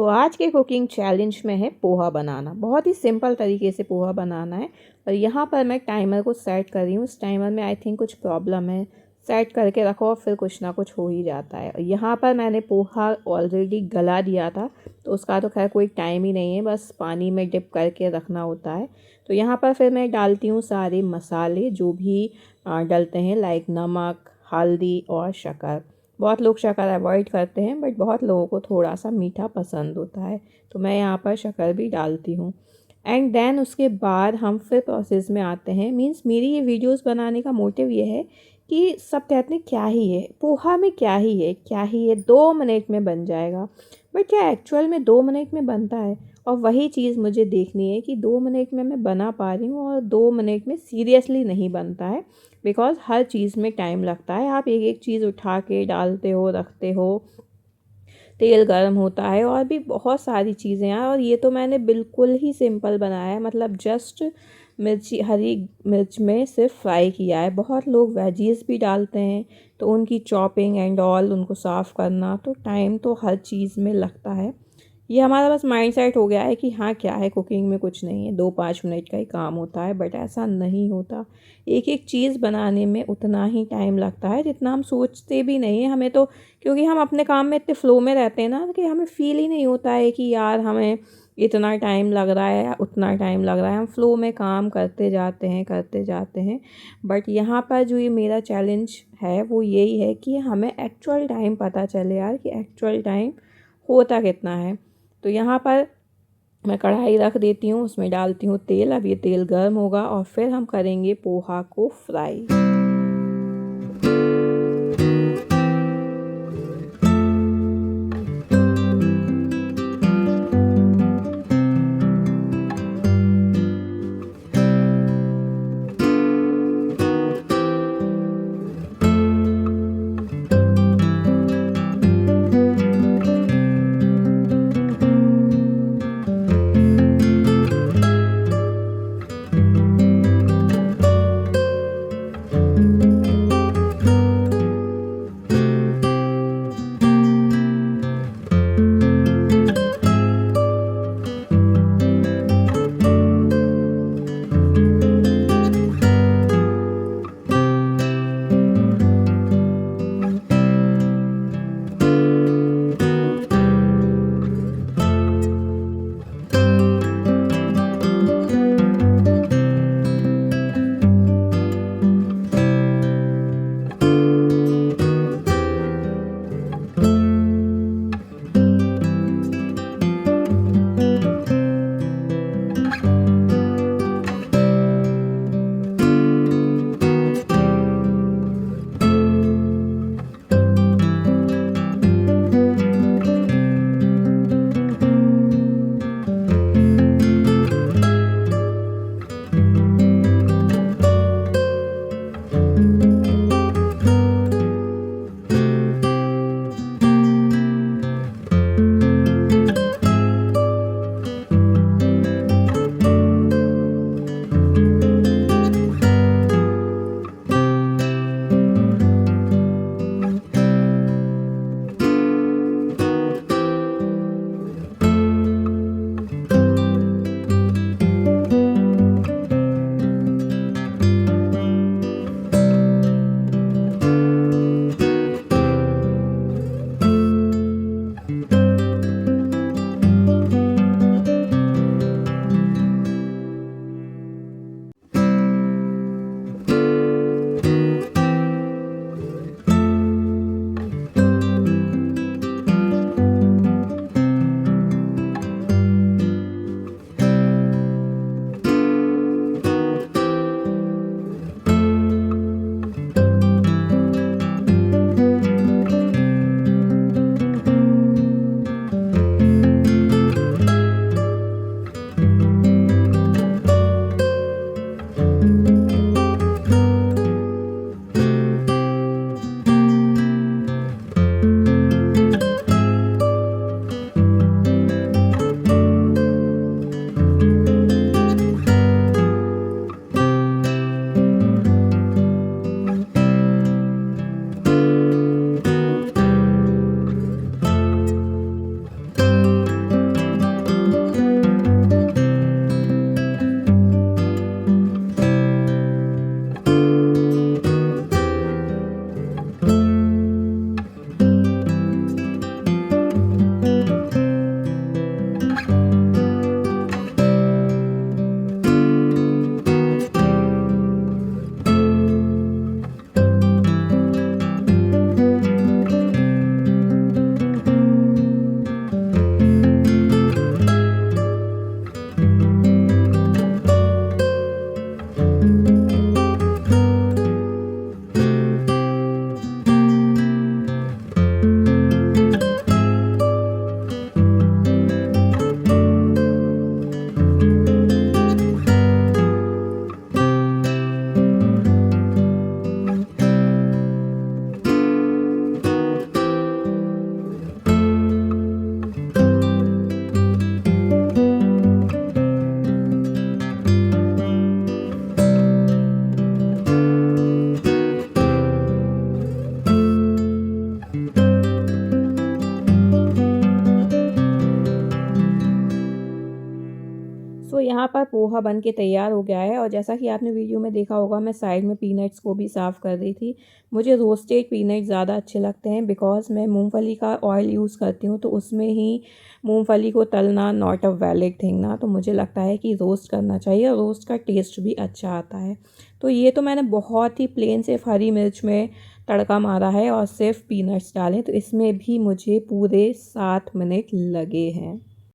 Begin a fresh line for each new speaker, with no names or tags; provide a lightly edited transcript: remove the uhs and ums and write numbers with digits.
आज के cooking challenge में है पोहा बनाना। बहुत ही सिंपल तरीके से पोहा बनाना है। और यहाँ पर मैं टाइमर को सेट कर रही हूँ। इस टाइमर में आई थिंक कुछ प्रॉब्लम है। सेट करके रखो और फिर कुछ ना कुछ हो ही जाता है। और यहाँ पर मैंने पोहा ऑलरेडी गला दिया था, तो उसका तो खैर कोई टाइम ही नहीं है, बस पानी में डिप करके रखना होता है। तो यहाँ पर फिर मैं डालती हूँ सारे मसाले जो भी डलते हैं, लाइक नमक, हल्दी और शक्कर। बहुत लोग शक्कर अवॉइड करते हैं, बट बहुत लोगों को थोड़ा सा मीठा पसंद होता है, तो मैं यहाँ पर शक्कर भी डालती हूँ। एंड देन उसके बाद हम फिर प्रोसेस में आते हैं। मींस मेरी ये वीडियोस बनाने का मोटिव ये है कि सब कहते हैं क्या ही है पोहा में, क्या ही है 2 मिनट में बन जाएगा। बट क्या एक्चुअल में 2 मिनट में बनता है? और वही चीज़ मुझे देखनी है कि 2 मिनट में मैं बना पा रही हूँ और 2 मिनट में सीरियसली नहीं बनता है। बिकॉज़ हर चीज़ में टाइम लगता है। आप एक एक चीज़ उठा के डालते हो, रखते हो, तेल गर्म होता है और भी बहुत सारी चीज़ें हैं। और ये तो मैंने बिल्कुल ही सिंपल बनाया है, मतलब जस्ट मिर्ची, हरी मिर्च में सिर्फ फ्राई किया है। बहुत लोग वेजीज भी डालते हैं, तो उनकी चॉपिंग एंड ऑल, उनको साफ़ करना, तो टाइम तो हर चीज़ में लगता है। ये हमारा बस माइंडसेट हो गया है कि हाँ क्या है, कुकिंग में कुछ नहीं है, 2-5 मिनट का ही काम होता है। बट ऐसा नहीं होता। एक एक चीज़ बनाने में उतना ही टाइम लगता है जितना हम सोचते भी नहीं है। हमें तो, क्योंकि हम अपने काम में इतने फ़्लो में रहते हैं ना, कि हमें फ़ील ही नहीं होता है कि यार हमें इतना टाइम लग रहा है या उतना टाइम लग रहा है। हम फ़्लो में काम करते जाते हैं। बट यहाँ पर जो ये मेरा चैलेंज है वो यही है कि हमें एक्चुअल टाइम पता चले यार, कि एक्चुअल टाइम होता कितना है। तो यहाँ पर मैं कढ़ाई रख देती हूँ, उसमें डालती हूँ तेल। अब ये तेल गर्म होगा और फिर हम करेंगे पोहा को फ्राई। पर पोहा बन के तैयार हो गया है और जैसा कि आपने वीडियो में देखा होगा मैं साइड में पीनट्स को भी साफ़ कर रही थी। मुझे रोस्टेड पीनट ज़्यादा अच्छे लगते हैं बिकॉज़ मैं मूंगफली का ऑयल यूज़ करती हूँ, तो उसमें ही मूंगफली को तलना नॉट अ वैलिड थिंग ना, तो मुझे लगता है कि रोस्ट करना चाहिए और रोस्ट का टेस्ट भी अच्छा आता है। तो ये तो मैंने बहुत ही प्लेन सिर्फ हरी मिर्च में तड़का मारा है और सिर्फ पीनट्स डालें, तो इसमें भी मुझे पूरे 7 मिनट लगे हैं।